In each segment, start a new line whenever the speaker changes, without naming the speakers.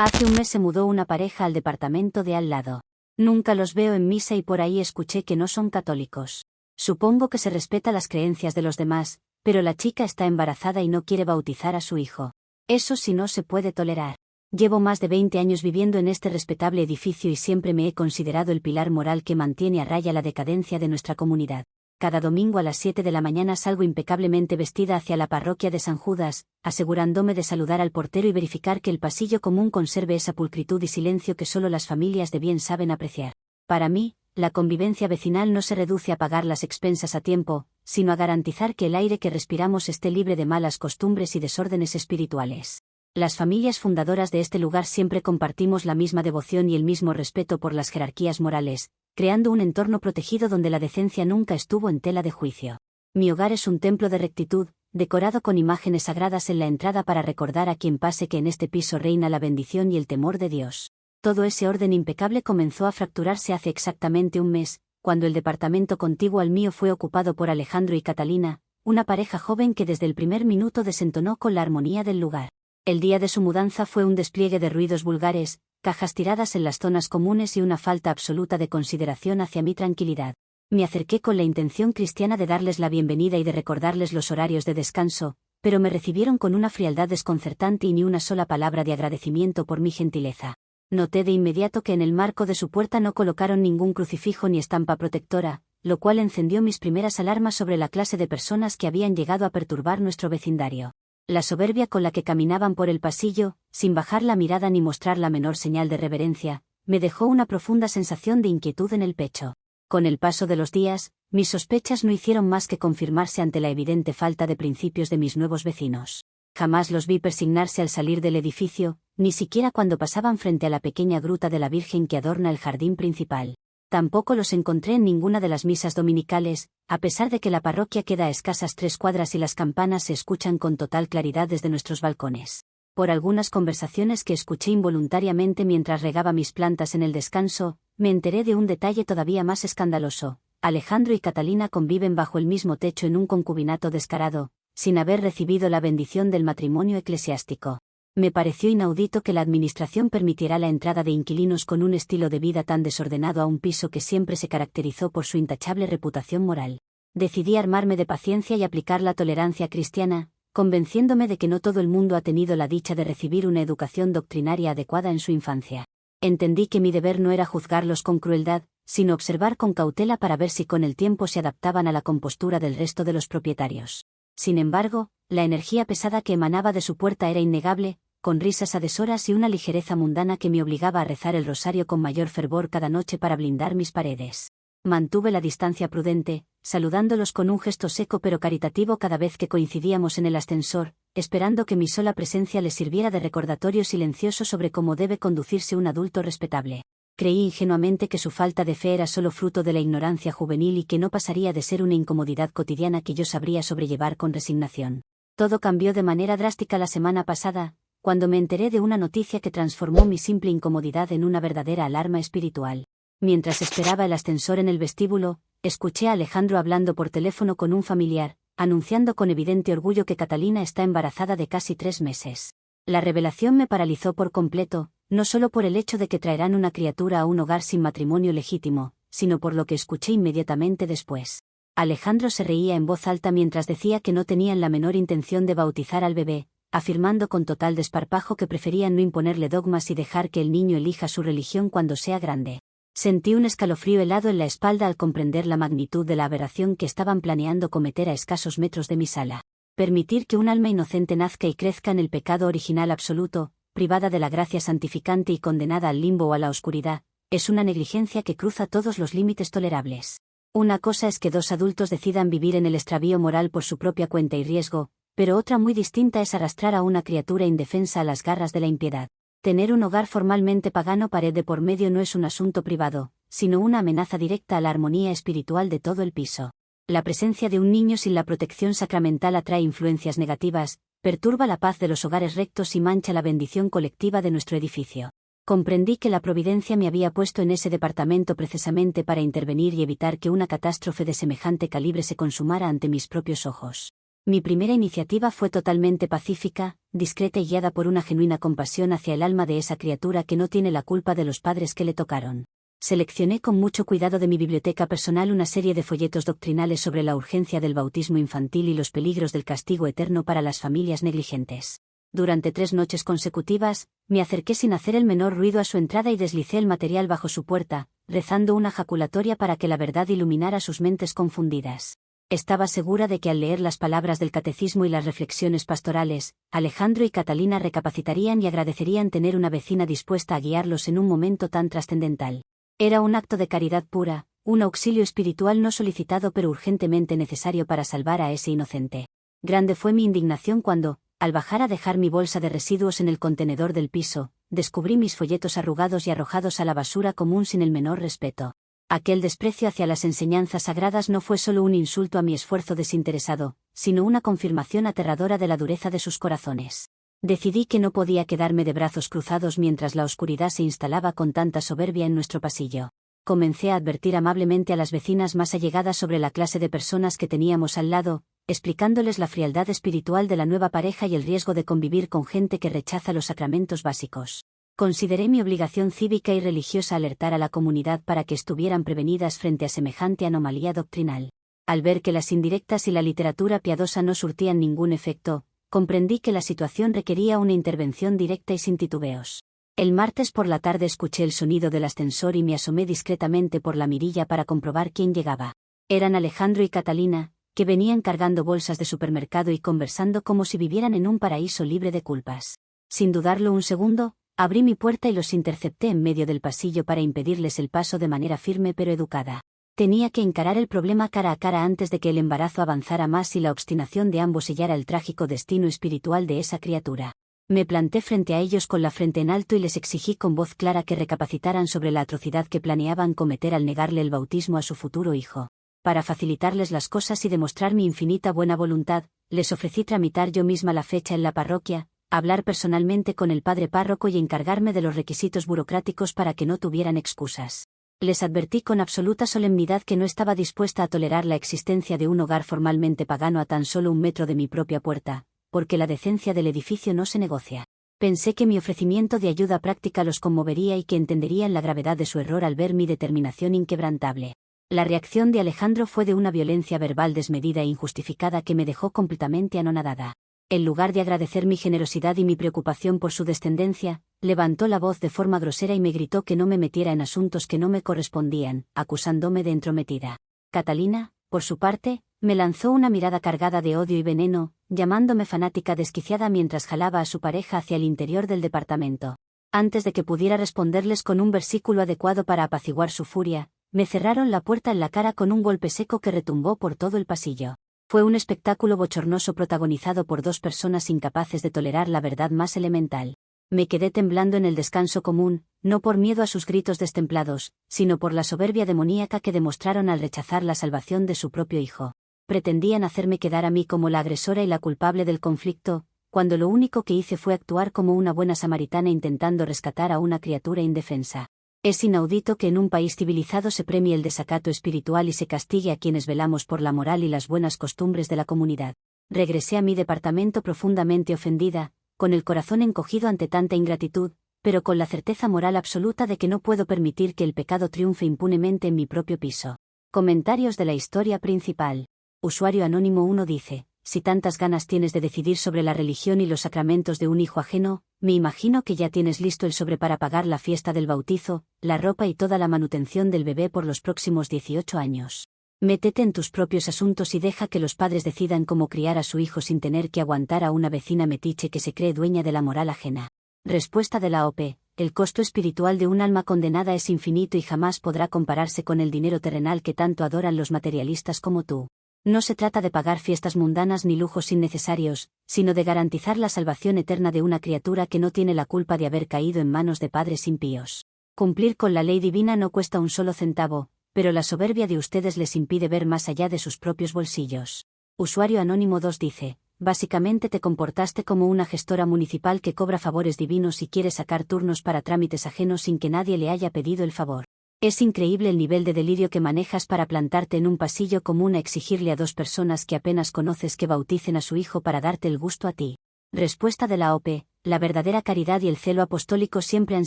Hace un mes se mudó una pareja al departamento de al lado. Nunca los veo en misa y por ahí escuché que no son católicos. Supongo que se respeta las creencias de los demás, pero la chica está embarazada y no quiere bautizar a su hijo. Eso sí no se puede tolerar. Llevo más de 20 años viviendo en este respetable edificio y siempre me he considerado el pilar moral que mantiene a raya la decadencia de nuestra comunidad. Cada domingo a las 7 de la mañana salgo impecablemente vestida hacia la parroquia de San Judas, asegurándome de saludar al portero y verificar que el pasillo común conserve esa pulcritud y silencio que solo las familias de bien saben apreciar. Para mí, la convivencia vecinal no se reduce a pagar las expensas a tiempo, sino a garantizar que el aire que respiramos esté libre de malas costumbres y desórdenes espirituales. Las familias fundadoras de este lugar siempre compartimos la misma devoción y el mismo respeto por las jerarquías morales, creando un entorno protegido donde la decencia nunca estuvo en tela de juicio. Mi hogar es un templo de rectitud, decorado con imágenes sagradas en la entrada para recordar a quien pase que en este piso reina la bendición y el temor de Dios. Todo ese orden impecable comenzó a fracturarse hace exactamente un mes, cuando el departamento contiguo al mío fue ocupado por Alejandro y Catalina, una pareja joven que desde el primer minuto desentonó con la armonía del lugar. El día de su mudanza fue un despliegue de ruidos vulgares, cajas tiradas en las zonas comunes y una falta absoluta de consideración hacia mi tranquilidad. Me acerqué con la intención cristiana de darles la bienvenida y de recordarles los horarios de descanso, pero me recibieron con una frialdad desconcertante y ni una sola palabra de agradecimiento por mi gentileza. Noté de inmediato que en el marco de su puerta no colocaron ningún crucifijo ni estampa protectora, lo cual encendió mis primeras alarmas sobre la clase de personas que habían llegado a perturbar nuestro vecindario. La soberbia con la que caminaban por el pasillo, sin bajar la mirada ni mostrar la menor señal de reverencia, me dejó una profunda sensación de inquietud en el pecho. Con el paso de los días, mis sospechas no hicieron más que confirmarse ante la evidente falta de principios de mis nuevos vecinos. Jamás los vi persignarse al salir del edificio, ni siquiera cuando pasaban frente a la pequeña gruta de la Virgen que adorna el jardín principal. Tampoco los encontré en ninguna de las misas dominicales, a pesar de que la parroquia queda a escasas 3 cuadras y las campanas se escuchan con total claridad desde nuestros balcones. Por algunas conversaciones que escuché involuntariamente mientras regaba mis plantas en el descanso, me enteré de un detalle todavía más escandaloso. Alejandro y Catalina conviven bajo el mismo techo en un concubinato descarado, sin haber recibido la bendición del matrimonio eclesiástico. Me pareció inaudito que la administración permitiera la entrada de inquilinos con un estilo de vida tan desordenado a un piso que siempre se caracterizó por su intachable reputación moral. Decidí armarme de paciencia y aplicar la tolerancia cristiana, convenciéndome de que no todo el mundo ha tenido la dicha de recibir una educación doctrinaria adecuada en su infancia. Entendí que mi deber no era juzgarlos con crueldad, sino observar con cautela para ver si con el tiempo se adaptaban a la compostura del resto de los propietarios. Sin embargo, la energía pesada que emanaba de su puerta era innegable, con risas a deshoras y una ligereza mundana que me obligaba a rezar el rosario con mayor fervor cada noche para blindar mis paredes. Mantuve la distancia prudente, saludándolos con un gesto seco pero caritativo cada vez que coincidíamos en el ascensor, esperando que mi sola presencia les sirviera de recordatorio silencioso sobre cómo debe conducirse un adulto respetable. Creí ingenuamente que su falta de fe era solo fruto de la ignorancia juvenil y que no pasaría de ser una incomodidad cotidiana que yo sabría sobrellevar con resignación. Todo cambió de manera drástica la semana pasada, cuando me enteré de una noticia que transformó mi simple incomodidad en una verdadera alarma espiritual. Mientras esperaba el ascensor en el vestíbulo, escuché a Alejandro hablando por teléfono con un familiar, anunciando con evidente orgullo que Catalina está embarazada de casi 3 meses. La revelación me paralizó por completo, no solo por el hecho de que traerán una criatura a un hogar sin matrimonio legítimo, sino por lo que escuché inmediatamente después. Alejandro se reía en voz alta mientras decía que no tenían la menor intención de bautizar al bebé, afirmando con total desparpajo que preferían no imponerle dogmas y dejar que el niño elija su religión cuando sea grande. Sentí un escalofrío helado en la espalda al comprender la magnitud de la aberración que estaban planeando cometer a escasos metros de mi sala. Permitir que un alma inocente nazca y crezca en el pecado original absoluto, privada de la gracia santificante y condenada al limbo o a la oscuridad, es una negligencia que cruza todos los límites tolerables. Una cosa es que 2 adultos decidan vivir en el extravío moral por su propia cuenta y riesgo, pero otra muy distinta es arrastrar a una criatura indefensa a las garras de la impiedad. Tener un hogar formalmente pagano pared de por medio no es un asunto privado, sino una amenaza directa a la armonía espiritual de todo el piso. La presencia de un niño sin la protección sacramental atrae influencias negativas, perturba la paz de los hogares rectos y mancha la bendición colectiva de nuestro edificio. Comprendí que la providencia me había puesto en ese departamento precisamente para intervenir y evitar que una catástrofe de semejante calibre se consumara ante mis propios ojos. Mi primera iniciativa fue totalmente pacífica, discreta y guiada por una genuina compasión hacia el alma de esa criatura que no tiene la culpa de los padres que le tocaron. Seleccioné con mucho cuidado de mi biblioteca personal una serie de folletos doctrinales sobre la urgencia del bautismo infantil y los peligros del castigo eterno para las familias negligentes. Durante 3 noches consecutivas, me acerqué sin hacer el menor ruido a su entrada y deslicé el material bajo su puerta, rezando una jaculatoria para que la verdad iluminara sus mentes confundidas. Estaba segura de que al leer las palabras del catecismo y las reflexiones pastorales, Alejandro y Catalina recapacitarían y agradecerían tener una vecina dispuesta a guiarlos en un momento tan trascendental. Era un acto de caridad pura, un auxilio espiritual no solicitado pero urgentemente necesario para salvar a ese inocente. Grande fue mi indignación cuando, al bajar a dejar mi bolsa de residuos en el contenedor del piso, descubrí mis folletos arrugados y arrojados a la basura común sin el menor respeto. Aquel desprecio hacia las enseñanzas sagradas no fue solo un insulto a mi esfuerzo desinteresado, sino una confirmación aterradora de la dureza de sus corazones. Decidí que no podía quedarme de brazos cruzados mientras la oscuridad se instalaba con tanta soberbia en nuestro pasillo. Comencé a advertir amablemente a las vecinas más allegadas sobre la clase de personas que teníamos al lado, explicándoles la frialdad espiritual de la nueva pareja y el riesgo de convivir con gente que rechaza los sacramentos básicos. Consideré mi obligación cívica y religiosa alertar a la comunidad para que estuvieran prevenidas frente a semejante anomalía doctrinal. Al ver que las indirectas y la literatura piadosa no surtían ningún efecto, comprendí que la situación requería una intervención directa y sin titubeos. El martes por la tarde escuché el sonido del ascensor y me asomé discretamente por la mirilla para comprobar quién llegaba. Eran Alejandro y Catalina, que venían cargando bolsas de supermercado y conversando como si vivieran en un paraíso libre de culpas. Sin dudarlo un segundo, abrí mi puerta y los intercepté en medio del pasillo para impedirles el paso de manera firme pero educada. Tenía que encarar el problema cara a cara antes de que el embarazo avanzara más y la obstinación de ambos sellara el trágico destino espiritual de esa criatura. Me planté frente a ellos con la frente en alto y les exigí con voz clara que recapacitaran sobre la atrocidad que planeaban cometer al negarle el bautismo a su futuro hijo. Para facilitarles las cosas y demostrar mi infinita buena voluntad, les ofrecí tramitar yo misma la fecha en la parroquia, hablar personalmente con el padre párroco y encargarme de los requisitos burocráticos para que no tuvieran excusas. Les advertí con absoluta solemnidad que no estaba dispuesta a tolerar la existencia de un hogar formalmente pagano a tan solo 1 metro de mi propia puerta, porque la decencia del edificio no se negocia. Pensé que mi ofrecimiento de ayuda práctica los conmovería y que entenderían la gravedad de su error al ver mi determinación inquebrantable. La reacción de Alejandro fue de una violencia verbal desmedida e injustificada que me dejó completamente anonadada. En lugar de agradecer mi generosidad y mi preocupación por su descendencia, levantó la voz de forma grosera y me gritó que no me metiera en asuntos que no me correspondían, acusándome de entrometida. Catalina, por su parte, me lanzó una mirada cargada de odio y veneno, llamándome fanática desquiciada mientras jalaba a su pareja hacia el interior del departamento. Antes de que pudiera responderles con un versículo adecuado para apaciguar su furia, me cerraron la puerta en la cara con un golpe seco que retumbó por todo el pasillo. Fue un espectáculo bochornoso protagonizado por 2 personas incapaces de tolerar la verdad más elemental. Me quedé temblando en el descanso común, no por miedo a sus gritos destemplados, sino por la soberbia demoníaca que demostraron al rechazar la salvación de su propio hijo. Pretendían hacerme quedar a mí como la agresora y la culpable del conflicto, cuando lo único que hice fue actuar como una buena samaritana intentando rescatar a una criatura indefensa. Es inaudito que en un país civilizado se premie el desacato espiritual y se castigue a quienes velamos por la moral y las buenas costumbres de la comunidad. Regresé a mi departamento profundamente ofendida, con el corazón encogido ante tanta ingratitud, pero con la certeza moral absoluta de que no puedo permitir que el pecado triunfe impunemente en mi propio piso. Comentarios de la historia principal. Usuario Anónimo 1 dice: si tantas ganas tienes de decidir sobre la religión y los sacramentos de un hijo ajeno, me imagino que ya tienes listo el sobre para pagar la fiesta del bautizo, la ropa y toda la manutención del bebé por los próximos 18 años. Métete en tus propios asuntos y deja que los padres decidan cómo criar a su hijo sin tener que aguantar a una vecina metiche que se cree dueña de la moral ajena. Respuesta de la OP: el costo espiritual de un alma condenada es infinito y jamás podrá compararse con el dinero terrenal que tanto adoran los materialistas como tú. No se trata de pagar fiestas mundanas ni lujos innecesarios, sino de garantizar la salvación eterna de una criatura que no tiene la culpa de haber caído en manos de padres impíos. Cumplir con la ley divina no cuesta un solo centavo, pero la soberbia de ustedes les impide ver más allá de sus propios bolsillos. Usuario Anónimo 2 dice: básicamente te comportaste como una gestora municipal que cobra favores divinos y quiere sacar turnos para trámites ajenos sin que nadie le haya pedido el favor. Es increíble el nivel de delirio que manejas para plantarte en un pasillo común a exigirle a 2 personas que apenas conoces que bauticen a su hijo para darte el gusto a ti. Respuesta de la OP: la verdadera caridad y el celo apostólico siempre han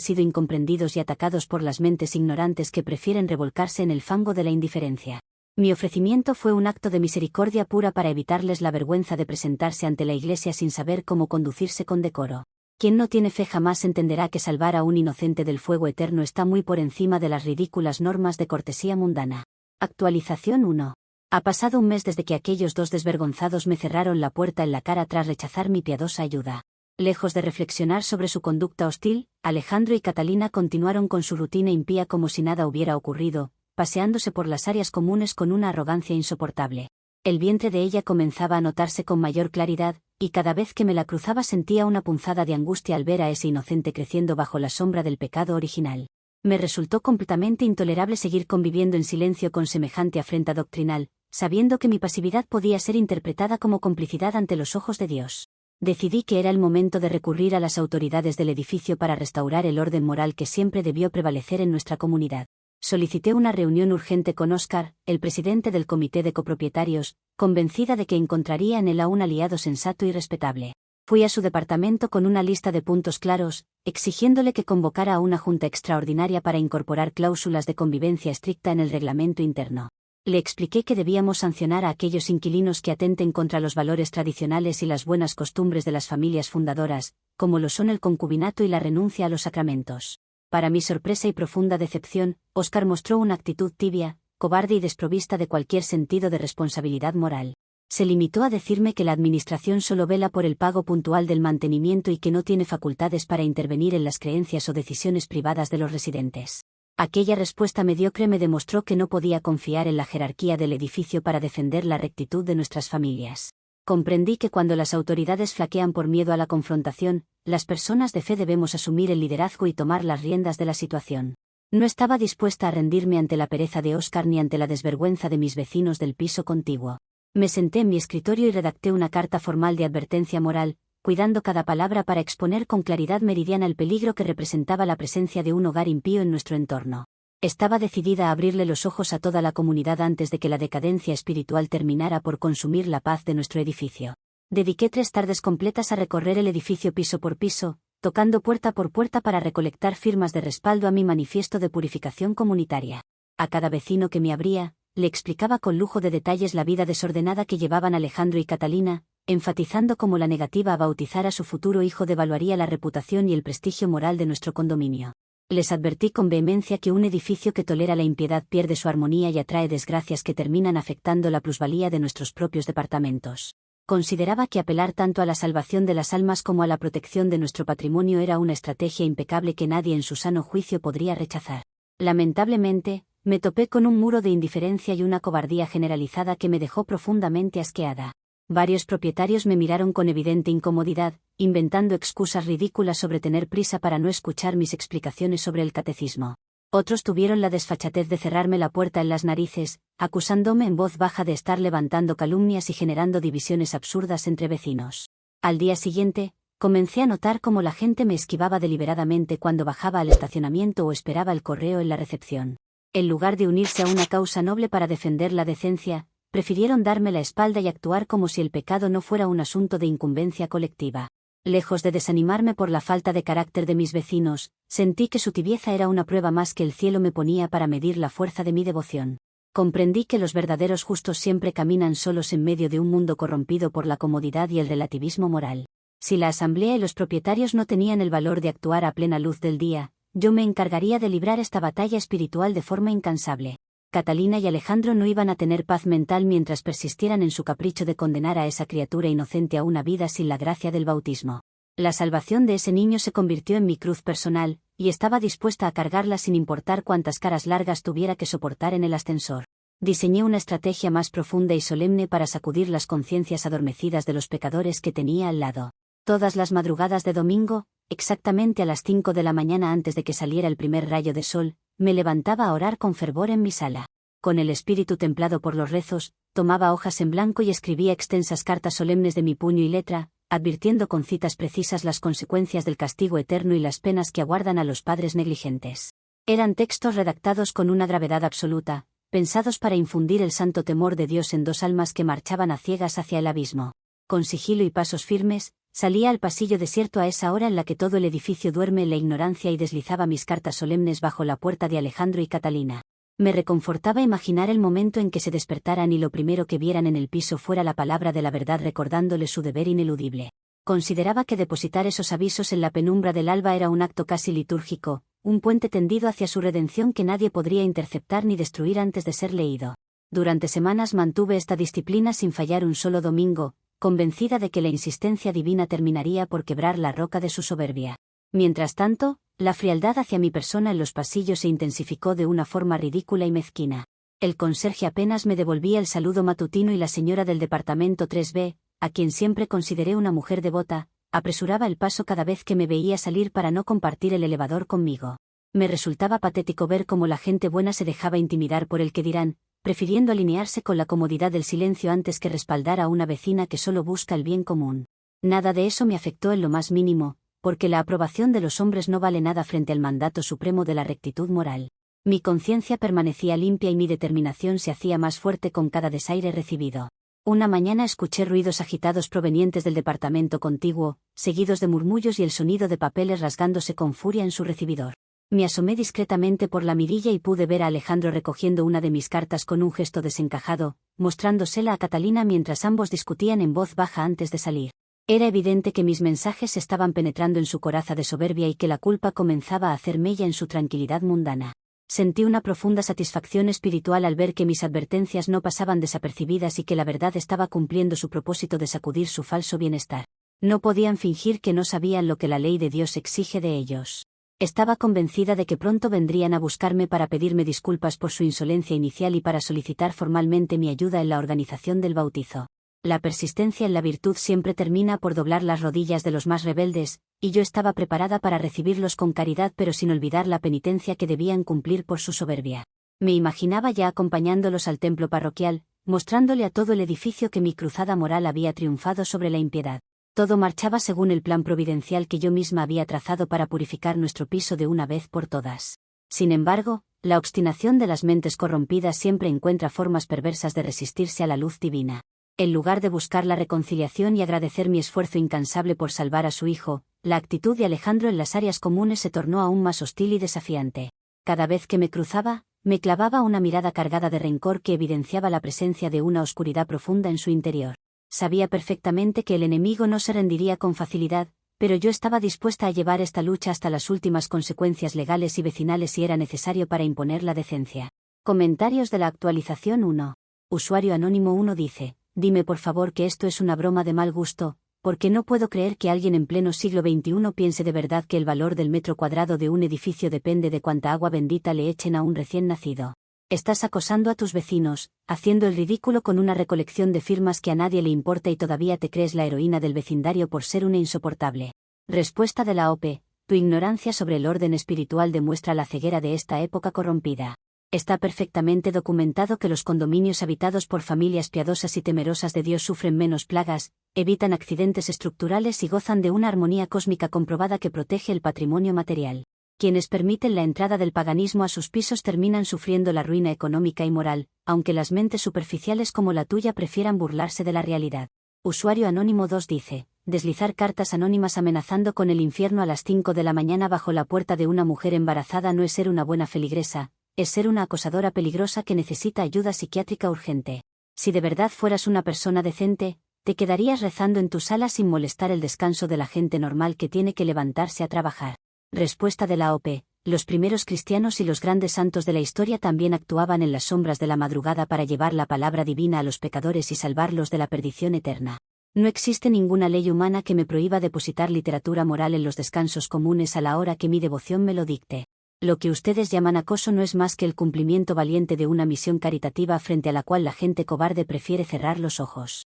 sido incomprendidos y atacados por las mentes ignorantes que prefieren revolcarse en el fango de la indiferencia. Mi ofrecimiento fue un acto de misericordia pura para evitarles la vergüenza de presentarse ante la Iglesia sin saber cómo conducirse con decoro. Quien no tiene fe jamás entenderá que salvar a un inocente del fuego eterno está muy por encima de las ridículas normas de cortesía mundana. Actualización 1. Ha pasado un mes desde que aquellos 2 desvergonzados me cerraron la puerta en la cara tras rechazar mi piadosa ayuda. Lejos de reflexionar sobre su conducta hostil, Alejandro y Catalina continuaron con su rutina impía como si nada hubiera ocurrido, paseándose por las áreas comunes con una arrogancia insoportable. El vientre de ella comenzaba a notarse con mayor claridad, y cada vez que me la cruzaba sentía una punzada de angustia al ver a ese inocente creciendo bajo la sombra del pecado original. Me resultó completamente intolerable seguir conviviendo en silencio con semejante afrenta doctrinal, sabiendo que mi pasividad podía ser interpretada como complicidad ante los ojos de Dios. Decidí que era el momento de recurrir a las autoridades del edificio para restaurar el orden moral que siempre debió prevalecer en nuestra comunidad. Solicité una reunión urgente con Óscar, el presidente del comité de copropietarios, convencida de que encontraría en él a un aliado sensato y respetable. Fui a su departamento con una lista de puntos claros, exigiéndole que convocara a una junta extraordinaria para incorporar cláusulas de convivencia estricta en el reglamento interno. Le expliqué que debíamos sancionar a aquellos inquilinos que atenten contra los valores tradicionales y las buenas costumbres de las familias fundadoras, como lo son el concubinato y la renuncia a los sacramentos. Para mi sorpresa y profunda decepción, Óscar mostró una actitud tibia, cobarde y desprovista de cualquier sentido de responsabilidad moral. Se limitó a decirme que la administración solo vela por el pago puntual del mantenimiento y que no tiene facultades para intervenir en las creencias o decisiones privadas de los residentes. Aquella respuesta mediocre me demostró que no podía confiar en la jerarquía del edificio para defender la rectitud de nuestras familias. Comprendí que cuando las autoridades flaquean por miedo a la confrontación, las personas de fe debemos asumir el liderazgo y tomar las riendas de la situación. No estaba dispuesta a rendirme ante la pereza de Óscar ni ante la desvergüenza de mis vecinos del piso contiguo. Me senté en mi escritorio y redacté una carta formal de advertencia moral, cuidando cada palabra para exponer con claridad meridiana el peligro que representaba la presencia de un hogar impío en nuestro entorno. Estaba decidida a abrirle los ojos a toda la comunidad antes de que la decadencia espiritual terminara por consumir la paz de nuestro edificio. Dediqué 3 tardes completas a recorrer el edificio piso por piso, tocando puerta por puerta para recolectar firmas de respaldo a mi manifiesto de purificación comunitaria. A cada vecino que me abría, le explicaba con lujo de detalles la vida desordenada que llevaban Alejandro y Catalina, enfatizando cómo la negativa a bautizar a su futuro hijo devaluaría la reputación y el prestigio moral de nuestro condominio. Les advertí con vehemencia que un edificio que tolera la impiedad pierde su armonía y atrae desgracias que terminan afectando la plusvalía de nuestros propios departamentos. Consideraba que apelar tanto a la salvación de las almas como a la protección de nuestro patrimonio era una estrategia impecable que nadie en su sano juicio podría rechazar. Lamentablemente, me topé con un muro de indiferencia y una cobardía generalizada que me dejó profundamente asqueada. Varios propietarios me miraron con evidente incomodidad, inventando excusas ridículas sobre tener prisa para no escuchar mis explicaciones sobre el catecismo. Otros tuvieron la desfachatez de cerrarme la puerta en las narices, acusándome en voz baja de estar levantando calumnias y generando divisiones absurdas entre vecinos. Al día siguiente, comencé a notar cómo la gente me esquivaba deliberadamente cuando bajaba al estacionamiento o esperaba el correo en la recepción. En lugar de unirse a una causa noble para defender la decencia, prefirieron darme la espalda y actuar como si el pecado no fuera un asunto de incumbencia colectiva. Lejos de desanimarme por la falta de carácter de mis vecinos, sentí que su tibieza era una prueba más que el cielo me ponía para medir la fuerza de mi devoción. Comprendí que los verdaderos justos siempre caminan solos en medio de un mundo corrompido por la comodidad y el relativismo moral. Si la asamblea y los propietarios no tenían el valor de actuar a plena luz del día, yo me encargaría de librar esta batalla espiritual de forma incansable. Catalina y Alejandro no iban a tener paz mental mientras persistieran en su capricho de condenar a esa criatura inocente a una vida sin la gracia del bautismo. La salvación de ese niño se convirtió en mi cruz personal, y estaba dispuesta a cargarla sin importar cuántas caras largas tuviera que soportar en el ascensor. Diseñé una estrategia más profunda y solemne para sacudir las conciencias adormecidas de los pecadores que tenía al lado. Todas las madrugadas de domingo, exactamente a las 5 de la mañana antes de que saliera el primer rayo de sol, me levantaba a orar con fervor en mi sala. Con el espíritu templado por los rezos, tomaba hojas en blanco y escribía extensas cartas solemnes de mi puño y letra, advirtiendo con citas precisas las consecuencias del castigo eterno y las penas que aguardan a los padres negligentes. Eran textos redactados con una gravedad absoluta, pensados para infundir el santo temor de Dios en dos almas que marchaban a ciegas hacia el abismo. Con sigilo y pasos firmes, salía al pasillo desierto a esa hora en la que todo el edificio duerme en la ignorancia y deslizaba mis cartas solemnes bajo la puerta de Alejandro y Catalina. Me reconfortaba imaginar el momento en que se despertaran y lo primero que vieran en el piso fuera la palabra de la verdad recordándole su deber ineludible. Consideraba que depositar esos avisos en la penumbra del alba era un acto casi litúrgico, un puente tendido hacia su redención que nadie podría interceptar ni destruir antes de ser leído. Durante semanas mantuve esta disciplina sin fallar un solo domingo, convencida de que la insistencia divina terminaría por quebrar la roca de su soberbia. Mientras tanto, la frialdad hacia mi persona en los pasillos se intensificó de una forma ridícula y mezquina. El conserje apenas me devolvía el saludo matutino y la señora del departamento 3B, a quien siempre consideré una mujer devota, apresuraba el paso cada vez que me veía salir para no compartir el elevador conmigo. Me resultaba patético ver cómo la gente buena se dejaba intimidar por el que dirán, prefiriendo alinearse con la comodidad del silencio antes que respaldar a una vecina que solo busca el bien común. Nada de eso me afectó en lo más mínimo, porque la aprobación de los hombres no vale nada frente al mandato supremo de la rectitud moral. Mi conciencia permanecía limpia y mi determinación se hacía más fuerte con cada desaire recibido. Una mañana escuché ruidos agitados provenientes del departamento contiguo, seguidos de murmullos y el sonido de papeles rasgándose con furia en su recibidor. Me asomé discretamente por la mirilla y pude ver a Alejandro recogiendo una de mis cartas con un gesto desencajado, mostrándosela a Catalina mientras ambos discutían en voz baja antes de salir. Era evidente que mis mensajes estaban penetrando en su coraza de soberbia y que la culpa comenzaba a hacer mella en su tranquilidad mundana. Sentí una profunda satisfacción espiritual al ver que mis advertencias no pasaban desapercibidas y que la verdad estaba cumpliendo su propósito de sacudir su falso bienestar. No podían fingir que no sabían lo que la ley de Dios exige de ellos. Estaba convencida de que pronto vendrían a buscarme para pedirme disculpas por su insolencia inicial y para solicitar formalmente mi ayuda en la organización del bautizo. La persistencia en la virtud siempre termina por doblar las rodillas de los más rebeldes, y yo estaba preparada para recibirlos con caridad pero sin olvidar la penitencia que debían cumplir por su soberbia. Me imaginaba ya acompañándolos al templo parroquial, mostrándole a todo el edificio que mi cruzada moral había triunfado sobre la impiedad. Todo marchaba según el plan providencial que yo misma había trazado para purificar nuestro piso de una vez por todas. Sin embargo, la obstinación de las mentes corrompidas siempre encuentra formas perversas de resistirse a la luz divina. En lugar de buscar la reconciliación y agradecer mi esfuerzo incansable por salvar a su hijo, la actitud de Alejandro en las áreas comunes se tornó aún más hostil y desafiante. Cada vez que me cruzaba, me clavaba una mirada cargada de rencor que evidenciaba la presencia de una oscuridad profunda en su interior. Sabía perfectamente que el enemigo no se rendiría con facilidad, pero yo estaba dispuesta a llevar esta lucha hasta las últimas consecuencias legales y vecinales si era necesario para imponer la decencia. Comentarios de la actualización 1. Usuario anónimo 1 dice: dime por favor que esto es una broma de mal gusto, porque no puedo creer que alguien en pleno siglo XXI piense de verdad que el valor del metro cuadrado de un edificio depende de cuánta agua bendita le echen a un recién nacido. Estás acosando a tus vecinos, haciendo el ridículo con una recolección de firmas que a nadie le importa y todavía te crees la heroína del vecindario por ser una insoportable. Respuesta de la OP: tu ignorancia sobre el orden espiritual demuestra la ceguera de esta época corrompida. Está perfectamente documentado que los condominios habitados por familias piadosas y temerosas de Dios sufren menos plagas, evitan accidentes estructurales y gozan de una armonía cósmica comprobada que protege el patrimonio material. Quienes permiten la entrada del paganismo a sus pisos terminan sufriendo la ruina económica y moral, aunque las mentes superficiales como la tuya prefieran burlarse de la realidad. Usuario anónimo 2 dice: deslizar cartas anónimas amenazando con el infierno a las 5 de la mañana bajo la puerta de una mujer embarazada no es ser una buena feligresa, es ser una acosadora peligrosa que necesita ayuda psiquiátrica urgente. Si de verdad fueras una persona decente, te quedarías rezando en tu sala sin molestar el descanso de la gente normal que tiene que levantarse a trabajar. Respuesta de la OP: los primeros cristianos y los grandes santos de la historia también actuaban en las sombras de la madrugada para llevar la palabra divina a los pecadores y salvarlos de la perdición eterna. No existe ninguna ley humana que me prohíba depositar literatura moral en los descansos comunes a la hora que mi devoción me lo dicte. Lo que ustedes llaman acoso no es más que el cumplimiento valiente de una misión caritativa frente a la cual la gente cobarde prefiere cerrar los ojos.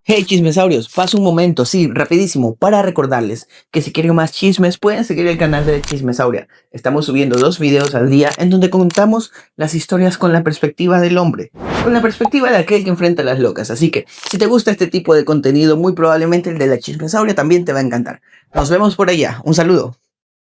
Hey chismesaurios, paso un momento, sí, rapidísimo, para recordarles que si quieren más chismes pueden seguir el canal de Chismesauria. Estamos subiendo 2 videos al día en donde contamos las historias con la perspectiva del hombre, con la perspectiva de aquel que enfrenta a las locas. Así que si te gusta este tipo de contenido, muy probablemente el de la Chismesauria también te va a encantar. Nos vemos por allá, un saludo.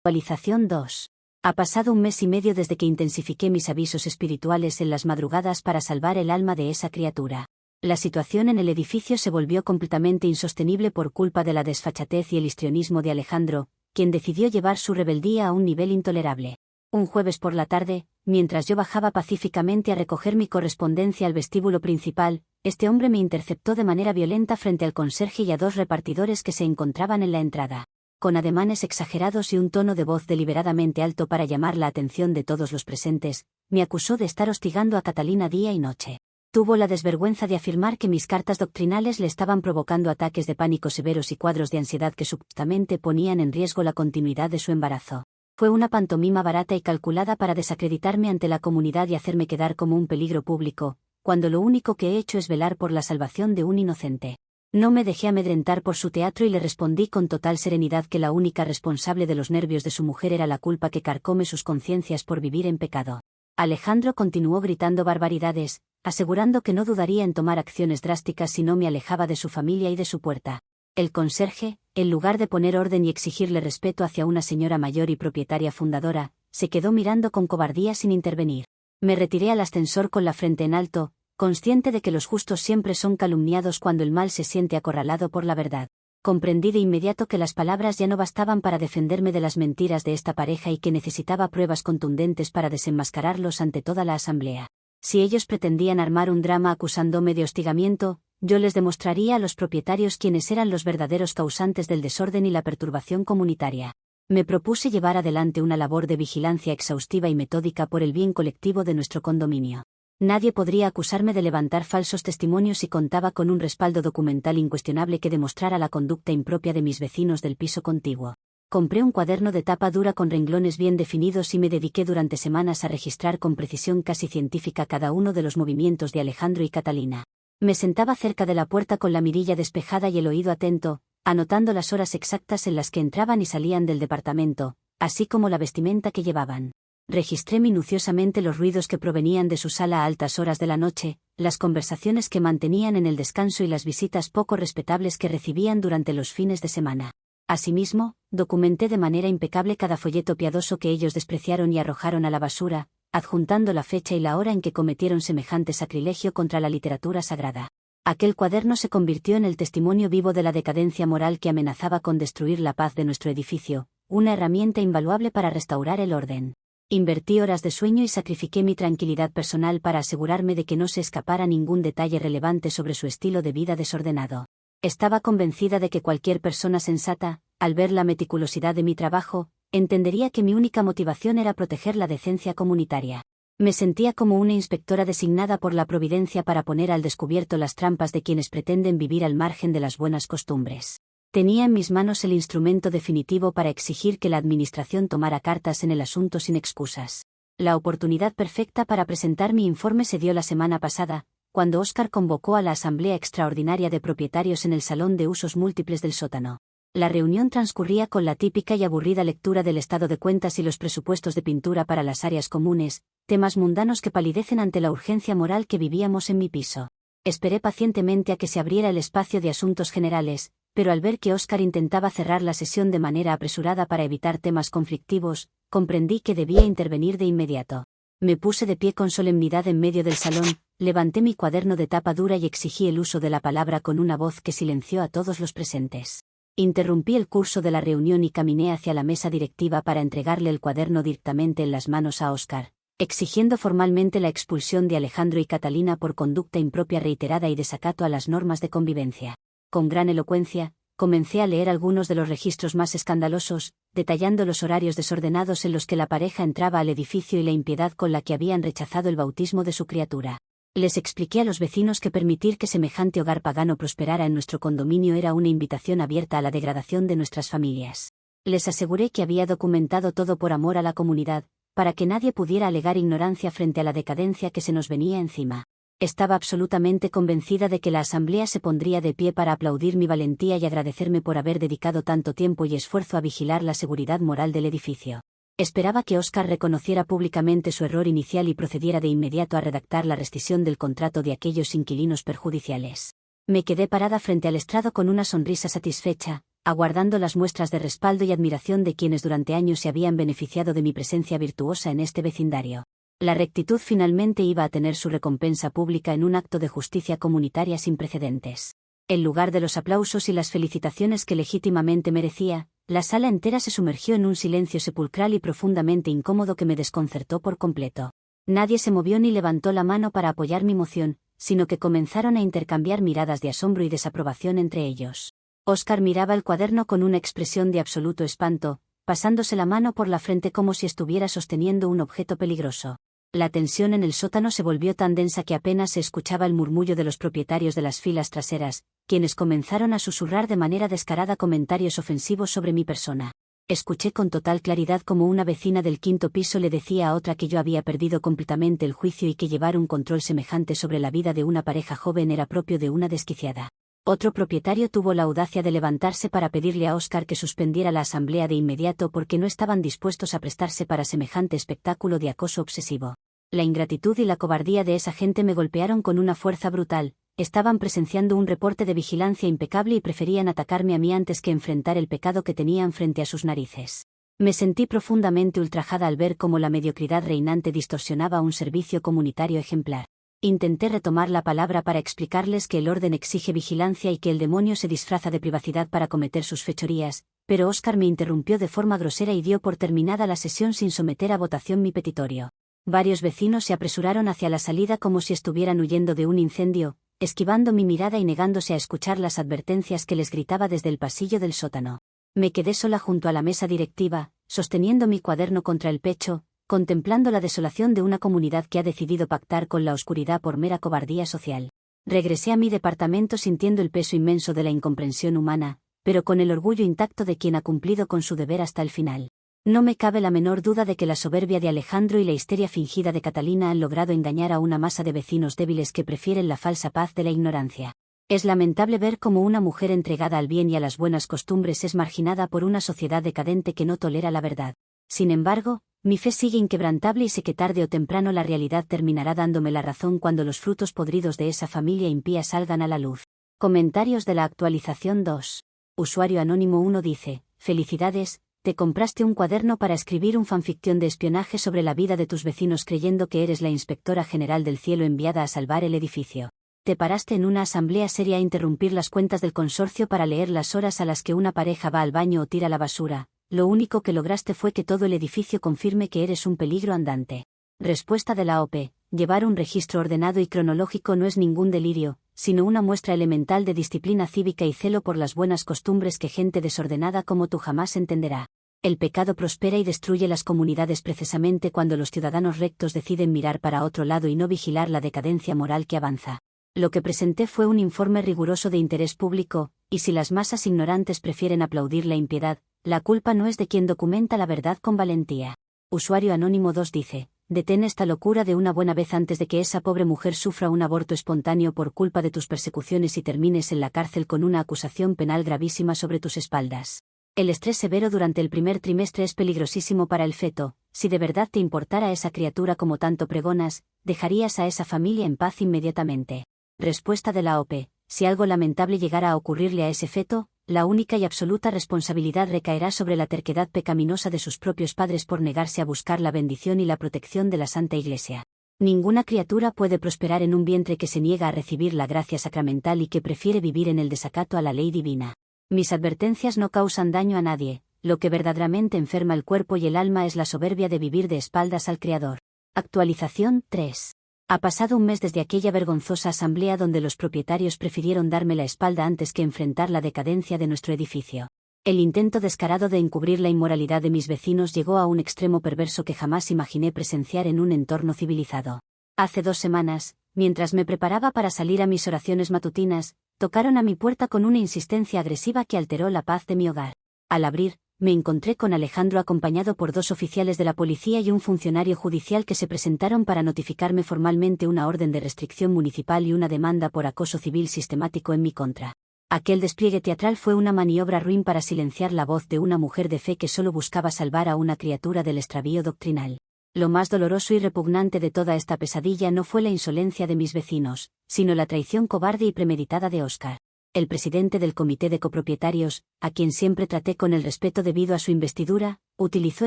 Actualización 2. Ha pasado un mes y medio desde que intensifiqué mis avisos espirituales en las madrugadas para salvar el alma de esa criatura. La situación en el edificio se volvió completamente insostenible por culpa de la desfachatez y el histrionismo de Alejandro, quien decidió llevar su rebeldía a un nivel intolerable. Un jueves por la tarde, mientras yo bajaba pacíficamente a recoger mi correspondencia al vestíbulo principal, este hombre me interceptó de manera violenta frente al conserje y a dos repartidores que se encontraban en la entrada. Con ademanes exagerados y un tono de voz deliberadamente alto para llamar la atención de todos los presentes, me acusó de estar hostigando a Catalina día y noche. Tuvo la desvergüenza de afirmar que mis cartas doctrinales le estaban provocando ataques de pánico severos y cuadros de ansiedad que supuestamente ponían en riesgo la continuidad de su embarazo. Fue una pantomima barata y calculada para desacreditarme ante la comunidad y hacerme quedar como un peligro público, cuando lo único que he hecho es velar por la salvación de un inocente. No me dejé amedrentar por su teatro y le respondí con total serenidad que la única responsable de los nervios de su mujer era la culpa que carcome sus conciencias por vivir en pecado. Alejandro continuó gritando barbaridades, asegurando que no dudaría en tomar acciones drásticas si no me alejaba de su familia y de su puerta. El conserje, en lugar de poner orden y exigirle respeto hacia una señora mayor y propietaria fundadora, se quedó mirando con cobardía sin intervenir. Me retiré al ascensor con la frente en alto, consciente de que los justos siempre son calumniados cuando el mal se siente acorralado por la verdad. Comprendí de inmediato que las palabras ya no bastaban para defenderme de las mentiras de esta pareja y que necesitaba pruebas contundentes para desenmascararlos ante toda la asamblea. Si ellos pretendían armar un drama acusándome de hostigamiento, yo les demostraría a los propietarios quiénes eran los verdaderos causantes del desorden y la perturbación comunitaria. Me propuse llevar adelante una labor de vigilancia exhaustiva y metódica por el bien colectivo de nuestro condominio. Nadie podría acusarme de levantar falsos testimonios si contaba con un respaldo documental incuestionable que demostrara la conducta impropia de mis vecinos del piso contiguo. Compré un cuaderno de tapa dura con renglones bien definidos y me dediqué durante semanas a registrar con precisión casi científica cada uno de los movimientos de Alejandro y Catalina. Me sentaba cerca de la puerta con la mirilla despejada y el oído atento, anotando las horas exactas en las que entraban y salían del departamento, así como la vestimenta que llevaban. Registré minuciosamente los ruidos que provenían de su sala a altas horas de la noche, las conversaciones que mantenían en el descanso y las visitas poco respetables que recibían durante los fines de semana. Asimismo, documenté de manera impecable cada folleto piadoso que ellos despreciaron y arrojaron a la basura, adjuntando la fecha y la hora en que cometieron semejante sacrilegio contra la literatura sagrada. Aquel cuaderno se convirtió en el testimonio vivo de la decadencia moral que amenazaba con destruir la paz de nuestro edificio, una herramienta invaluable para restaurar el orden. Invertí horas de sueño y sacrifiqué mi tranquilidad personal para asegurarme de que no se escapara ningún detalle relevante sobre su estilo de vida desordenado. Estaba convencida de que cualquier persona sensata, al ver la meticulosidad de mi trabajo, entendería que mi única motivación era proteger la decencia comunitaria. Me sentía como una inspectora designada por la providencia para poner al descubierto las trampas de quienes pretenden vivir al margen de las buenas costumbres. Tenía en mis manos el instrumento definitivo para exigir que la administración tomara cartas en el asunto sin excusas. La oportunidad perfecta para presentar mi informe se dio la semana pasada, cuando Óscar convocó a la Asamblea Extraordinaria de Propietarios en el Salón de Usos Múltiples del sótano. La reunión transcurría con la típica y aburrida lectura del estado de cuentas y los presupuestos de pintura para las áreas comunes, temas mundanos que palidecen ante la urgencia moral que vivíamos en mi piso. Esperé pacientemente a que se abriera el espacio de asuntos generales, pero al ver que Óscar intentaba cerrar la sesión de manera apresurada para evitar temas conflictivos, comprendí que debía intervenir de inmediato. Me puse de pie con solemnidad en medio del salón, levanté mi cuaderno de tapa dura y exigí el uso de la palabra con una voz que silenció a todos los presentes. Interrumpí el curso de la reunión y caminé hacia la mesa directiva para entregarle el cuaderno directamente en las manos a Óscar, exigiendo formalmente la expulsión de Alejandro y Catalina por conducta impropia reiterada y desacato a las normas de convivencia. Con gran elocuencia, comencé a leer algunos de los registros más escandalosos, detallando los horarios desordenados en los que la pareja entraba al edificio y la impiedad con la que habían rechazado el bautismo de su criatura. Les expliqué a los vecinos que permitir que semejante hogar pagano prosperara en nuestro condominio era una invitación abierta a la degradación de nuestras familias. Les aseguré que había documentado todo por amor a la comunidad, para que nadie pudiera alegar ignorancia frente a la decadencia que se nos venía encima. Estaba absolutamente convencida de que la asamblea se pondría de pie para aplaudir mi valentía y agradecerme por haber dedicado tanto tiempo y esfuerzo a vigilar la seguridad moral del edificio. Esperaba que Óscar reconociera públicamente su error inicial y procediera de inmediato a redactar la rescisión del contrato de aquellos inquilinos perjudiciales. Me quedé parada frente al estrado con una sonrisa satisfecha, aguardando las muestras de respaldo y admiración de quienes durante años se habían beneficiado de mi presencia virtuosa en este vecindario. La rectitud finalmente iba a tener su recompensa pública en un acto de justicia comunitaria sin precedentes. En lugar de los aplausos y las felicitaciones que legítimamente merecía, la sala entera se sumergió en un silencio sepulcral y profundamente incómodo que me desconcertó por completo. Nadie se movió ni levantó la mano para apoyar mi moción, sino que comenzaron a intercambiar miradas de asombro y desaprobación entre ellos. Oscar miraba el cuaderno con una expresión de absoluto espanto, pasándose la mano por la frente como si estuviera sosteniendo un objeto peligroso. La tensión en el sótano se volvió tan densa que apenas se escuchaba el murmullo de los propietarios de las filas traseras, quienes comenzaron a susurrar de manera descarada comentarios ofensivos sobre mi persona. Escuché con total claridad como una vecina del quinto piso le decía a otra que yo había perdido completamente el juicio y que llevar un control semejante sobre la vida de una pareja joven era propio de una desquiciada. Otro propietario tuvo la audacia de levantarse para pedirle a Oscar que suspendiera la asamblea de inmediato porque no estaban dispuestos a prestarse para semejante espectáculo de acoso obsesivo. La ingratitud y la cobardía de esa gente me golpearon con una fuerza brutal. Estaban presenciando un reporte de vigilancia impecable y preferían atacarme a mí antes que enfrentar el pecado que tenían frente a sus narices. Me sentí profundamente ultrajada al ver cómo la mediocridad reinante distorsionaba un servicio comunitario ejemplar. Intenté retomar la palabra para explicarles que el orden exige vigilancia y que el demonio se disfraza de privacidad para cometer sus fechorías, pero Oscar me interrumpió de forma grosera y dio por terminada la sesión sin someter a votación mi petitorio. Varios vecinos se apresuraron hacia la salida como si estuvieran huyendo de un incendio, esquivando mi mirada y negándose a escuchar las advertencias que les gritaba desde el pasillo del sótano. Me quedé sola junto a la mesa directiva, sosteniendo mi cuaderno contra el pecho, contemplando la desolación de una comunidad que ha decidido pactar con la oscuridad por mera cobardía social. Regresé a mi departamento sintiendo el peso inmenso de la incomprensión humana, pero con el orgullo intacto de quien ha cumplido con su deber hasta el final. No me cabe la menor duda de que la soberbia de Alejandro y la histeria fingida de Catalina han logrado engañar a una masa de vecinos débiles que prefieren la falsa paz de la ignorancia. Es lamentable ver cómo una mujer entregada al bien y a las buenas costumbres es marginada por una sociedad decadente que no tolera la verdad. Sin embargo, mi fe sigue inquebrantable y sé que tarde o temprano la realidad terminará dándome la razón cuando los frutos podridos de esa familia impía salgan a la luz. Comentarios de la actualización 2. Usuario anónimo 1 dice: felicidades. Te compraste un cuaderno para escribir un fanficción de espionaje sobre la vida de tus vecinos creyendo que eres la inspectora general del cielo enviada a salvar el edificio. Te paraste en una asamblea seria a interrumpir las cuentas del consorcio para leer las horas a las que una pareja va al baño o tira la basura. Lo único que lograste fue que todo el edificio confirme que eres un peligro andante. Respuesta de la OP. Llevar un registro ordenado y cronológico no es ningún delirio, sino una muestra elemental de disciplina cívica y celo por las buenas costumbres que gente desordenada como tú jamás entenderá. El pecado prospera y destruye las comunidades precisamente cuando los ciudadanos rectos deciden mirar para otro lado y no vigilar la decadencia moral que avanza. Lo que presenté fue un informe riguroso de interés público, y si las masas ignorantes prefieren aplaudir la impiedad, la culpa no es de quien documenta la verdad con valentía. Usuario anónimo 2 dice: detén esta locura de una buena vez antes de que esa pobre mujer sufra un aborto espontáneo por culpa de tus persecuciones y termines en la cárcel con una acusación penal gravísima sobre tus espaldas. El estrés severo durante el primer trimestre es peligrosísimo para el feto. Si de verdad te importara esa criatura como tanto pregonas, dejarías a esa familia en paz inmediatamente. Respuesta de la OP. Si algo lamentable llegara a ocurrirle a ese feto, la única y absoluta responsabilidad recaerá sobre la terquedad pecaminosa de sus propios padres por negarse a buscar la bendición y la protección de la Santa Iglesia. Ninguna criatura puede prosperar en un vientre que se niega a recibir la gracia sacramental y que prefiere vivir en el desacato a la ley divina. Mis advertencias no causan daño a nadie, lo que verdaderamente enferma el cuerpo y el alma es la soberbia de vivir de espaldas al Creador. Actualización 3. Ha pasado un mes desde aquella vergonzosa asamblea donde los propietarios prefirieron darme la espalda antes que enfrentar la decadencia de nuestro edificio. El intento descarado de encubrir la inmoralidad de mis vecinos llegó a un extremo perverso que jamás imaginé presenciar en un entorno civilizado. Hace 2 semanas, mientras me preparaba para salir a mis oraciones matutinas, tocaron a mi puerta con una insistencia agresiva que alteró la paz de mi hogar. Al abrir, me encontré con Alejandro acompañado por 2 oficiales de la policía y un funcionario judicial que se presentaron para notificarme formalmente una orden de restricción municipal y una demanda por acoso civil sistemático en mi contra. Aquel despliegue teatral fue una maniobra ruin para silenciar la voz de una mujer de fe que solo buscaba salvar a una criatura del extravío doctrinal. Lo más doloroso y repugnante de toda esta pesadilla no fue la insolencia de mis vecinos, sino la traición cobarde y premeditada de Oscar. el presidente del comité de copropietarios, a quien siempre traté con el respeto debido a su investidura, utilizó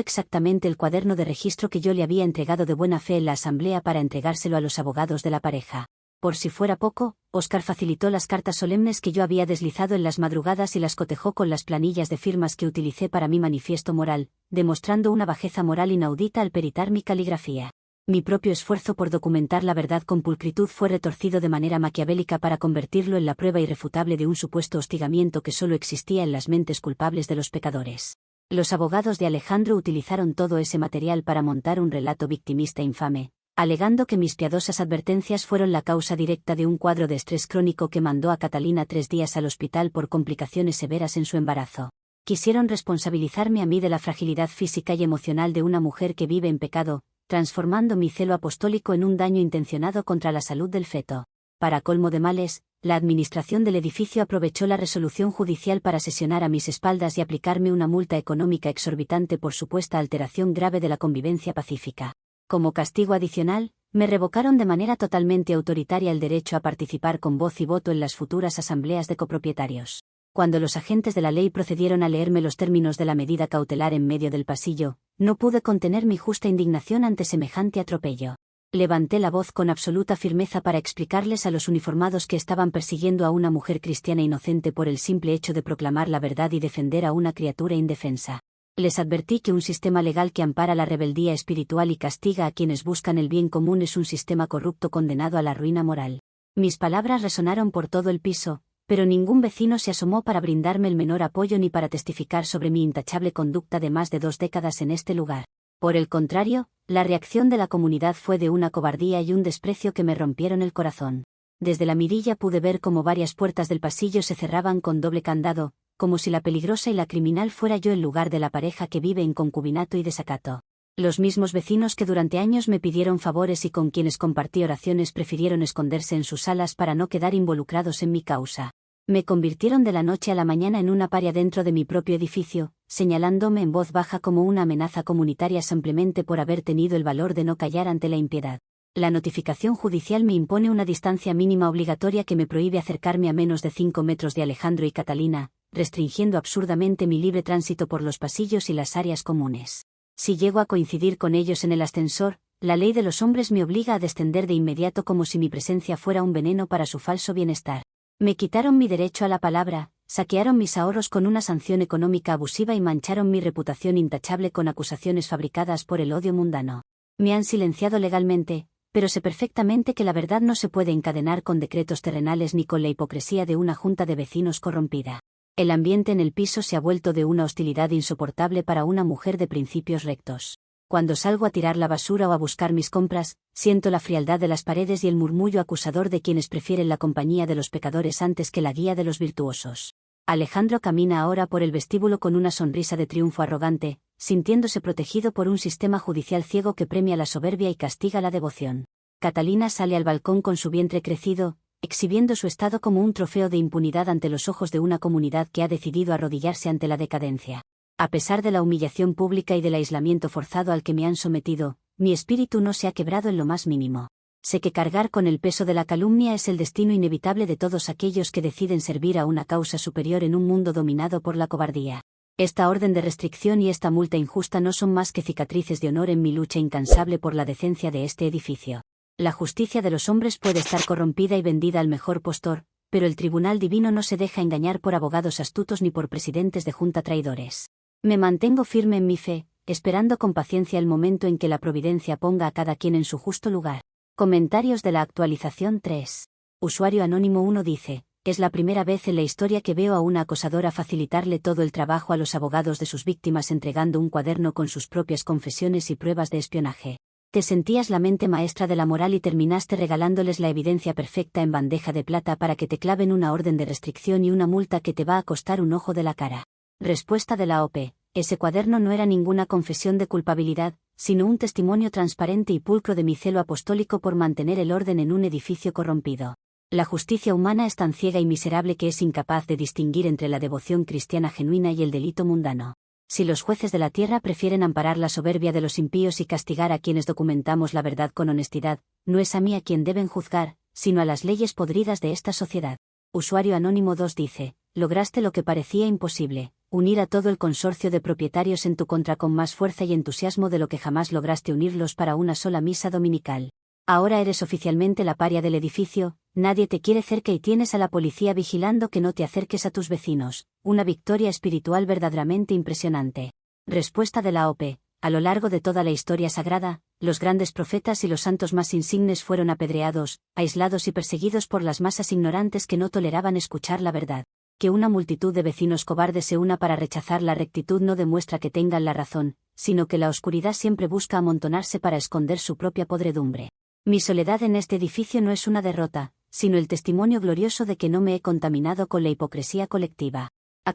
exactamente el cuaderno de registro que yo le había entregado de buena fe en la asamblea para entregárselo a los abogados de la pareja. Por si fuera poco, Oscar facilitó las cartas solemnes que yo había deslizado en las madrugadas y las cotejó con las planillas de firmas que utilicé para mi manifiesto moral, demostrando una bajeza moral inaudita al peritar mi caligrafía. Mi propio esfuerzo por documentar la verdad con pulcritud fue retorcido de manera maquiavélica para convertirlo en la prueba irrefutable de un supuesto hostigamiento que solo existía en las mentes culpables de los pecadores. Los abogados de Alejandro utilizaron todo ese material para montar un relato victimista infame, alegando que mis piadosas advertencias fueron la causa directa de un cuadro de estrés crónico que mandó a Catalina 3 días al hospital por complicaciones severas en su embarazo. Quisieron responsabilizarme a mí de la fragilidad física y emocional de una mujer que vive en pecado, transformando mi celo apostólico en un daño intencionado contra la salud del feto. Para colmo de males, la administración del edificio aprovechó la resolución judicial para sesionar a mis espaldas y aplicarme una multa económica exorbitante por supuesta alteración grave de la convivencia pacífica. Como castigo adicional, me revocaron de manera totalmente autoritaria el derecho a participar con voz y voto en las futuras asambleas de copropietarios. Cuando los agentes de la ley procedieron a leerme los términos de la medida cautelar en medio del pasillo, no pude contener mi justa indignación ante semejante atropello. Levanté la voz con absoluta firmeza para explicarles a los uniformados que estaban persiguiendo a una mujer cristiana inocente por el simple hecho de proclamar la verdad y defender a una criatura indefensa. Les advertí que un sistema legal que ampara la rebeldía espiritual y castiga a quienes buscan el bien común es un sistema corrupto condenado a la ruina moral. Mis palabras resonaron por todo el piso, pero ningún vecino se asomó para brindarme el menor apoyo ni para testificar sobre mi intachable conducta de más de 2 décadas en este lugar. Por el contrario, la reacción de la comunidad fue de una cobardía y un desprecio que me rompieron el corazón. Desde la mirilla pude ver cómo varias puertas del pasillo se cerraban con doble candado, como si la peligrosa y la criminal fuera yo en lugar de la pareja que vive en concubinato y desacato. Los mismos vecinos que durante años me pidieron favores y con quienes compartí oraciones prefirieron esconderse en sus salas para no quedar involucrados en mi causa. Me convirtieron de la noche a la mañana en una paria dentro de mi propio edificio, señalándome en voz baja como una amenaza comunitaria simplemente por haber tenido el valor de no callar ante la impiedad. La notificación judicial me impone una distancia mínima obligatoria que me prohíbe acercarme a menos de 5 metros de Alejandro y Catalina, restringiendo absurdamente mi libre tránsito por los pasillos y las áreas comunes. Si llego a coincidir con ellos en el ascensor, la ley de los hombres me obliga a descender de inmediato como si mi presencia fuera un veneno para su falso bienestar. Me quitaron mi derecho a la palabra, saquearon mis ahorros con una sanción económica abusiva y mancharon mi reputación intachable con acusaciones fabricadas por el odio mundano. Me han silenciado legalmente, pero sé perfectamente que la verdad no se puede encadenar con decretos terrenales ni con la hipocresía de una junta de vecinos corrompida. El ambiente en el piso se ha vuelto de una hostilidad insoportable para una mujer de principios rectos. Cuando salgo a tirar la basura o a buscar mis compras, siento la frialdad de las paredes y el murmullo acusador de quienes prefieren la compañía de los pecadores antes que la guía de los virtuosos. Alejandro camina ahora por el vestíbulo con una sonrisa de triunfo arrogante, sintiéndose protegido por un sistema judicial ciego que premia la soberbia y castiga la devoción. Catalina sale al balcón con su vientre crecido, exhibiendo su estado como un trofeo de impunidad ante los ojos de una comunidad que ha decidido arrodillarse ante la decadencia. A pesar de la humillación pública y del aislamiento forzado al que me han sometido, mi espíritu no se ha quebrado en lo más mínimo. Sé que cargar con el peso de la calumnia es el destino inevitable de todos aquellos que deciden servir a una causa superior en un mundo dominado por la cobardía. Esta orden de restricción y esta multa injusta no son más que cicatrices de honor en mi lucha incansable por la decencia de este edificio. La justicia de los hombres puede estar corrompida y vendida al mejor postor, pero el tribunal divino no se deja engañar por abogados astutos ni por presidentes de junta traidores. Me mantengo firme en mi fe, esperando con paciencia el momento en que la providencia ponga a cada quien en su justo lugar. Comentarios de la actualización 3. Usuario Anónimo 1 dice: es la primera vez en la historia que veo a una acosadora facilitarle todo el trabajo a los abogados de sus víctimas entregando un cuaderno con sus propias confesiones y pruebas de espionaje. Te sentías la mente maestra de la moral y terminaste regalándoles la evidencia perfecta en bandeja de plata para que te claven una orden de restricción y una multa que te va a costar un ojo de la cara. Respuesta de la OP. Ese cuaderno no era ninguna confesión de culpabilidad, sino un testimonio transparente y pulcro de mi celo apostólico por mantener el orden en un edificio corrompido. La justicia humana es tan ciega y miserable que es incapaz de distinguir entre la devoción cristiana genuina y el delito mundano. Si los jueces de la tierra prefieren amparar la soberbia de los impíos y castigar a quienes documentamos la verdad con honestidad, no es a mí a quien deben juzgar, sino a las leyes podridas de esta sociedad. Usuario Anónimo 2 dice, lograste lo que parecía imposible, unir a todo el consorcio de propietarios en tu contra con más fuerza y entusiasmo de lo que jamás lograste unirlos para una sola misa dominical. Ahora eres oficialmente la paria del edificio, nadie te quiere cerca y tienes a la policía vigilando que no te acerques a tus vecinos, una victoria espiritual verdaderamente impresionante. Respuesta de la OP. A lo largo de toda la historia sagrada, los grandes profetas y los santos más insignes fueron apedreados, aislados y perseguidos por las masas ignorantes que no toleraban escuchar la verdad. Que una multitud de vecinos cobardes se una para rechazar la rectitud no demuestra que tengan la razón, sino que la oscuridad siempre busca amontonarse para esconder su propia podredumbre. Mi soledad en este edificio no es una derrota, sino el testimonio glorioso de que no me he contaminado con la hipocresía colectiva.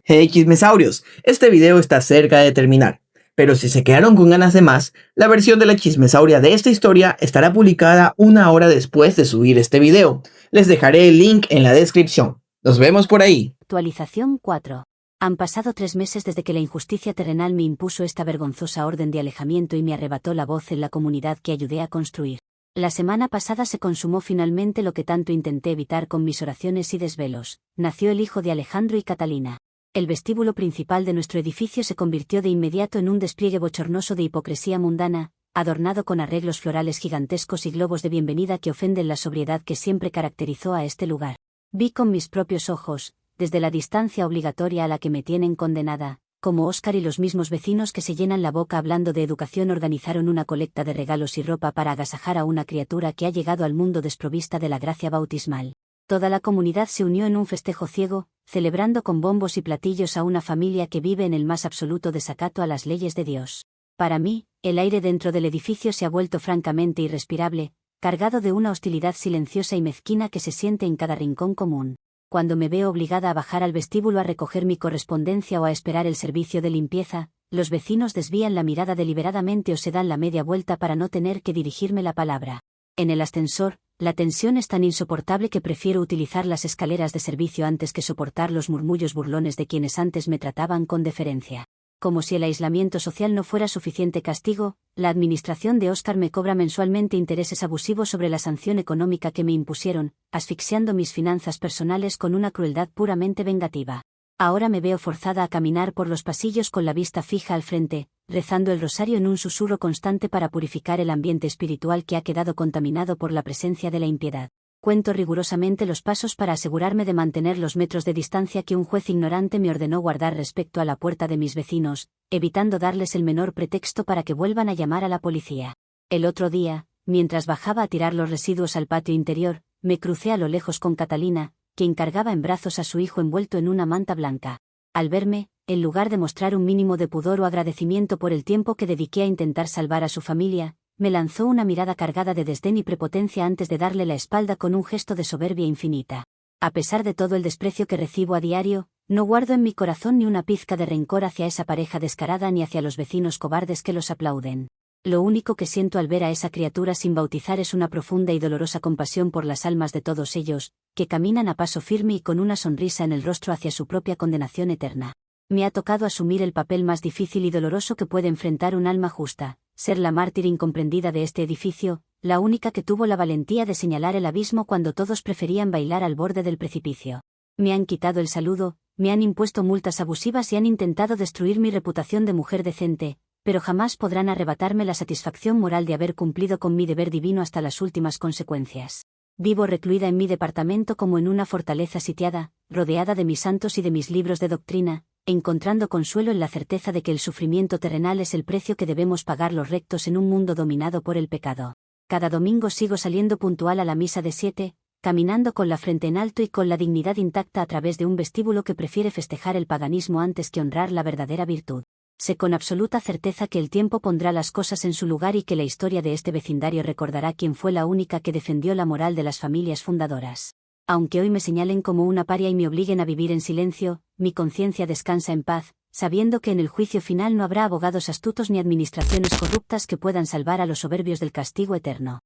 Hey chismesaurios, este video está cerca de terminar, pero si se quedaron con ganas de más, la versión de la chismesauria de esta historia estará publicada 1 hora después de subir este video. Les dejaré el link en la descripción. Nos vemos por ahí.
Actualización 4. Han pasado 3 meses desde que la injusticia terrenal me impuso esta vergonzosa orden de alejamiento y me arrebató la voz en la comunidad que ayudé a construir. La semana pasada se consumó finalmente lo que tanto intenté evitar con mis oraciones y desvelos. Nació el hijo de Alejandro y Catalina. El vestíbulo principal de nuestro edificio se convirtió de inmediato en un despliegue bochornoso de hipocresía mundana, adornado con arreglos florales gigantescos y globos de bienvenida que ofenden la sobriedad que siempre caracterizó a este lugar. Vi con mis propios ojos, desde la distancia obligatoria a la que me tienen condenada, como Óscar y los mismos vecinos que se llenan la boca hablando de educación organizaron una colecta de regalos y ropa para agasajar a una criatura que ha llegado al mundo desprovista de la gracia bautismal. Toda la comunidad se unió en un festejo ciego, celebrando con bombos y platillos a una familia que vive en el más absoluto desacato a las leyes de Dios. Para mí, el aire dentro del edificio se ha vuelto francamente irrespirable, cargado de una hostilidad silenciosa y mezquina que se siente en cada rincón común. Cuando me veo obligada a bajar al vestíbulo a recoger mi correspondencia o a esperar el servicio de limpieza, los vecinos desvían la mirada deliberadamente o se dan la media vuelta para no tener que dirigirme la palabra. En el ascensor, la tensión es tan insoportable que prefiero utilizar las escaleras de servicio antes que soportar los murmullos burlones de quienes antes me trataban con deferencia. Como si el aislamiento social no fuera suficiente castigo, la administración de Óscar me cobra mensualmente intereses abusivos sobre la sanción económica que me impusieron, asfixiando mis finanzas personales con una crueldad puramente vengativa. Ahora me veo forzada a caminar por los pasillos con la vista fija al frente, rezando el rosario en un susurro constante para purificar el ambiente espiritual que ha quedado contaminado por la presencia de la impiedad. Cuento rigurosamente los pasos para asegurarme de mantener los metros de distancia que un juez ignorante me ordenó guardar respecto a la puerta de mis vecinos, evitando darles el menor pretexto para que vuelvan a llamar a la policía. El otro día, mientras bajaba a tirar los residuos al patio interior, me crucé a lo lejos con Catalina, quien cargaba en brazos a su hijo envuelto en una manta blanca. Al verme, en lugar de mostrar un mínimo de pudor o agradecimiento por el tiempo que dediqué a intentar salvar a su familia, me lanzó una mirada cargada de desdén y prepotencia antes de darle la espalda con un gesto de soberbia infinita. A pesar de todo el desprecio que recibo a diario, no guardo en mi corazón ni una pizca de rencor hacia esa pareja descarada ni hacia los vecinos cobardes que los aplauden. Lo único que siento al ver a esa criatura sin bautizar es una profunda y dolorosa compasión por las almas de todos ellos, que caminan a paso firme y con una sonrisa en el rostro hacia su propia condenación eterna. Me ha tocado asumir el papel más difícil y doloroso que puede enfrentar un alma justa, ser la mártir incomprendida de este edificio, la única que tuvo la valentía de señalar el abismo cuando todos preferían bailar al borde del precipicio. Me han quitado el saludo, me han impuesto multas abusivas y han intentado destruir mi reputación de mujer decente, pero jamás podrán arrebatarme la satisfacción moral de haber cumplido con mi deber divino hasta las últimas consecuencias. Vivo recluida en mi departamento como en una fortaleza sitiada, rodeada de mis santos y de mis libros de doctrina, encontrando consuelo en la certeza de que el sufrimiento terrenal es el precio que debemos pagar los rectos en un mundo dominado por el pecado. Cada domingo sigo saliendo puntual a la misa de 7, caminando con la frente en alto y con la dignidad intacta a través de un vestíbulo que prefiere festejar el paganismo antes que honrar la verdadera virtud. Sé con absoluta certeza que el tiempo pondrá las cosas en su lugar y que la historia de este vecindario recordará quién fue la única que defendió la moral de las familias fundadoras. Aunque hoy me señalen como una paria y me obliguen a vivir en silencio, mi conciencia descansa en paz, sabiendo que en el juicio final no habrá abogados astutos ni administraciones corruptas que puedan salvar a los soberbios del castigo eterno.